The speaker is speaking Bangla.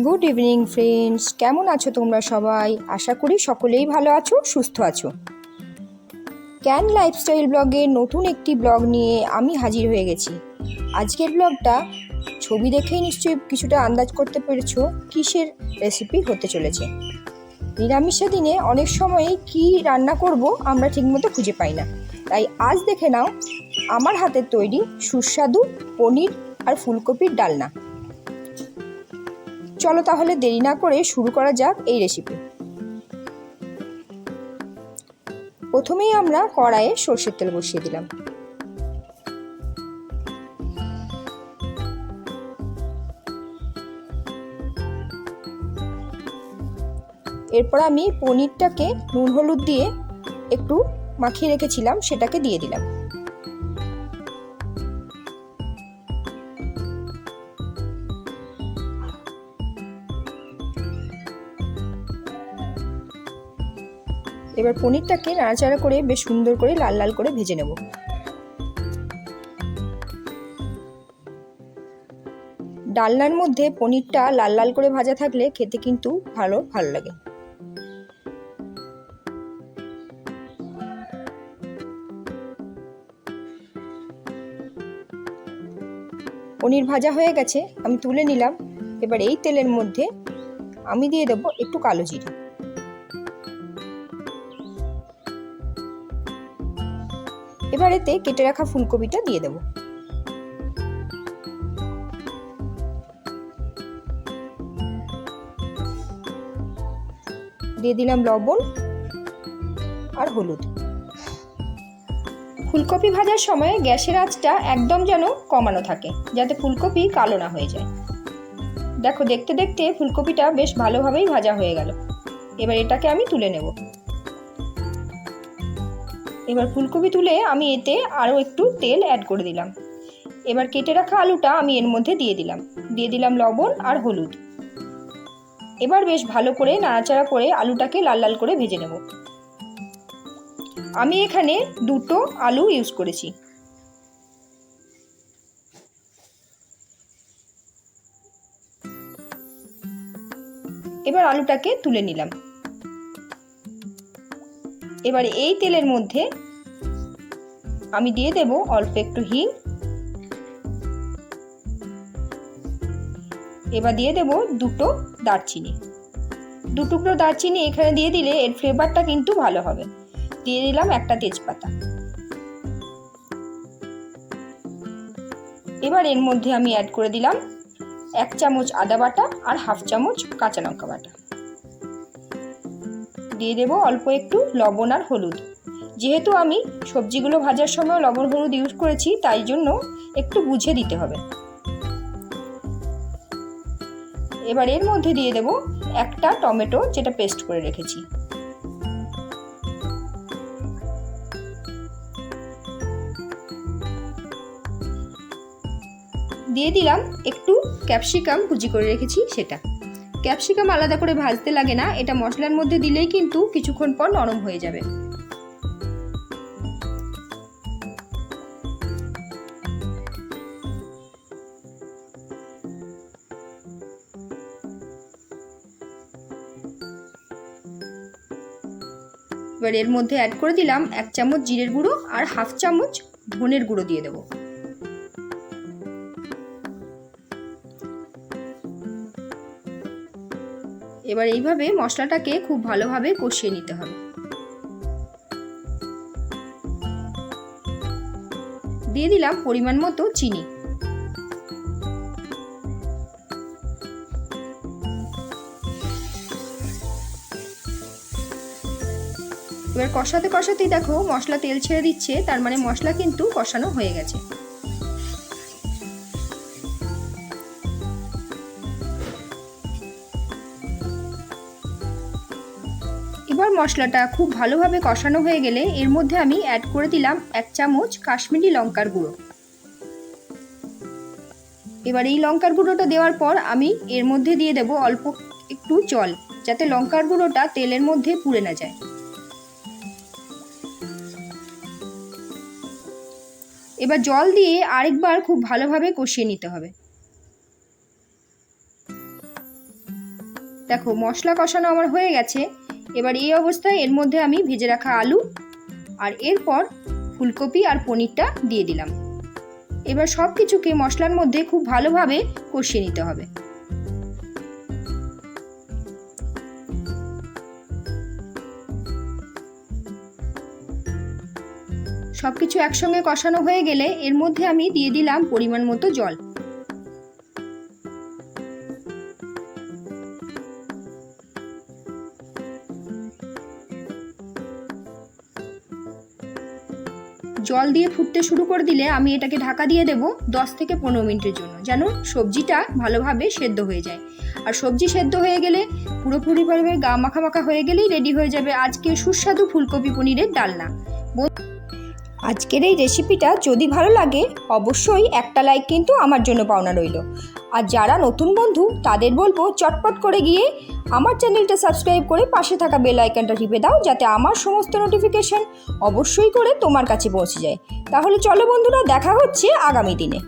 গুড ইভিনিং ফ্রেন্ডস, কেমন আছো তোমরা সবাই? আশা করি সকলেই ভালো আছো, সুস্থ আছো। ক্যান লাইফস্টাইল ব্লগের নতুন একটি ব্লগ নিয়ে আমি হাজির হয়ে গেছি। আজকের ব্লগটা ছবি দেখেই নিশ্চয়ই কিছুটা আন্দাজ করতে পেরেছো কিসের রেসিপি হতে চলেছে। নিরামিষের দিনে অনেক সময়ই কি রান্না করব আমরা ঠিকমতো খুঁজে পাই না, তাই আজ দেখে নাও আমার হাতের তৈরি সুস্বাদু পনির আর ফুলকপির ডালনা। চলো তাহলে দেরি না করে শুরু করা যাক এই রেসিপি। প্রথমেই আমরা কড়াইয়ে সরষের তেল বসিয়ে দিলাম। এরপর আমি পনিরটাকে নুন হলুদ দিয়ে একটু মাখিয়ে রেখেছিলাম, সেটাকে দিয়ে দিলাম। এবার পনিরটাকে নাড়াচাড়া করে বেশ সুন্দর করে লাল লাল করে ভেজে নেব। ডালনার মধ্যে পনিরটা লাল লাল করে ভাজা থাকলে খেতে কিন্তু ভালো লাগে। পনির ভাজা হয়ে গেছে, আমি তুলে নিলাম। এবার এই তেলের মধ্যে আমি দিয়ে দেবো একটু কালো জিরে। এবার এতে কেটে রাখা ফুলকপিটা দিয়ে দেব। দিয়ে দিলাম লবণ আর হলুদ। ফুলকপি ভাজার সময় গ্যাসের আঁচটা একদম যেন কমানো থাকে, যাতে ফুলকপি কালো না হয়ে যায়। দেখো, দেখতে দেখতে ফুলকপিটা বেশ ভালোভাবেই ভাজা হয়ে গেল। এবার এটাকে আমি তুলে নেব। এবার ফুলকপি তুলে আমি এতে আরও একটু তেল অ্যাড করে দিলাম। এবার কেটে রাখা আলুটা আমি এর মধ্যে দিয়ে দিলাম লবণ আর হলুদ। এবার বেশ ভালো করে নাড়াচাড়া করে আলুটাকে লাল লাল করে ভেজে নেব। আমি এখানে দুটো আলু ইউজ করেছি। এবার আলুটাকে তুলে নিলাম। এবার এই তেলের মধ্যে আমি দিয়ে দেব অল্প একটু হিং। এবার দিয়ে দেব দুটো দারচিনি। দু টুকরো দারচিনি এখানে দিয়ে দিলে এর ফ্লেভারটা কিন্তু ভালো হবে। দিয়ে দিলাম একটা তেজপাতা। এবার এর মধ্যে আমি অ্যাড করে দিলাম 1 চামচ আদা বাটা আর হাফ চামচ কাঁচা লঙ্কা বাটা। দিয়ে দেব অল্প একটু লবণ আর হলুদ। যেহেতু আমি সবজিগুলো ভাজার সময় লবণ হলুদ ইউজ করেছি, তাই জন্য একটু বুঝে দিতে হবে। এবার এর মধ্যে দিয়ে দেব একটা টমেটো, যেটা পেস্ট করে রেখেছি। দিয়ে দিলাম একটু ক্যাপসিকাম কুচি করে রেখেছি সেটা। ক্যাপসিকাম আলাদা করে ভাজতে লাগে না, এটা মশলার মধ্যে দিলেই কিন্তু কিছুক্ষণ পর নরম হয়ে যাবে। এবার এর মধ্যে অ্যাড করে দিলাম 1 চামচ জিরের গুঁড়ো আর হাফ চামচ ধনের গুঁড়ো দিয়ে দেবো। এবার এইভাবে মশলাটাকে খুব ভালোভাবে কষিয়ে নিতে হবে। দিয়ে দিলাম পরিমাণ মতো চিনি। এবার কষাতে কষাতেই দেখো মশলা তেল ছেড়ে দিচ্ছে, তার মানে মশলা কিন্তু কষানো হয়ে গেছে। এবার মশলাটা খুব ভালোভাবে কষানো হয়ে গেলে এর মধ্যে আমি অ্যাড করে দিলাম 1 চামচ কাশ্মীরি লঙ্কার গুঁড়ো। এবার এই লঙ্কার গুঁড়োটা দেওয়ার পর আমি এর মধ্যে দিয়ে দেব অল্প একটু জল, যাতে লঙ্কার গুঁড়োটা তেলের মধ্যে পুড়ে না যায়। এবার জল দিয়ে আরেকবার খুব ভালোভাবে কষিয়ে নিতে হবে। দেখো মশলা কষানো আমার হয়ে গেছে। এবার এই অবস্থায় এর মধ্যে আমি ভেজে রাখা আলু আর এরপর ফুলকপি আর পনিরটা দিয়ে দিলাম। এবার সব কিছুকে মশলার মধ্যে খুব ভালোভাবে কষিয়ে নিতে হবে। সব কিছু একসঙ্গে কষানো হয়ে গেলে এর মধ্যে আমি দিয়ে দিলাম পরিমাণ মতো জল। জল দিয়ে ফুটতে শুরু করে দিলে আমি এটাকে ঢাকা দিয়ে দেব 10 থেকে 15 মিনিটের জন্য, যেন সবজিটা ভালোভাবে সেদ্ধ হয়ে যায়। আর সবজি সেদ্ধ হয়ে গেলে পুরোপুরিভাবে গা মাখা মাখা হয়ে গেলেই রেডি হয়ে যাবে আজকে সুস্বাদু ফুলকপি পনিরের ডালনা। আজকের এই রেসিপিটা যদি ভালো লাগে অবশ্যই একটা লাইক কিন্তু আমার জন্য পাওনা রইল। আর যারা নতুন বন্ধু তাদের বলবো চটপট করে গিয়ে আমার চ্যানেলটা সাবস্ক্রাইব করে পাশে থাকা বেল আইকনটা টিপে দাও, যাতে আমার সমস্ত নোটিফিকেশন অবশ্যই করে তোমার কাছে পৌঁছে যায়। তাহলে চলো বন্ধুরা, দেখা হচ্ছে আগামী দিনে।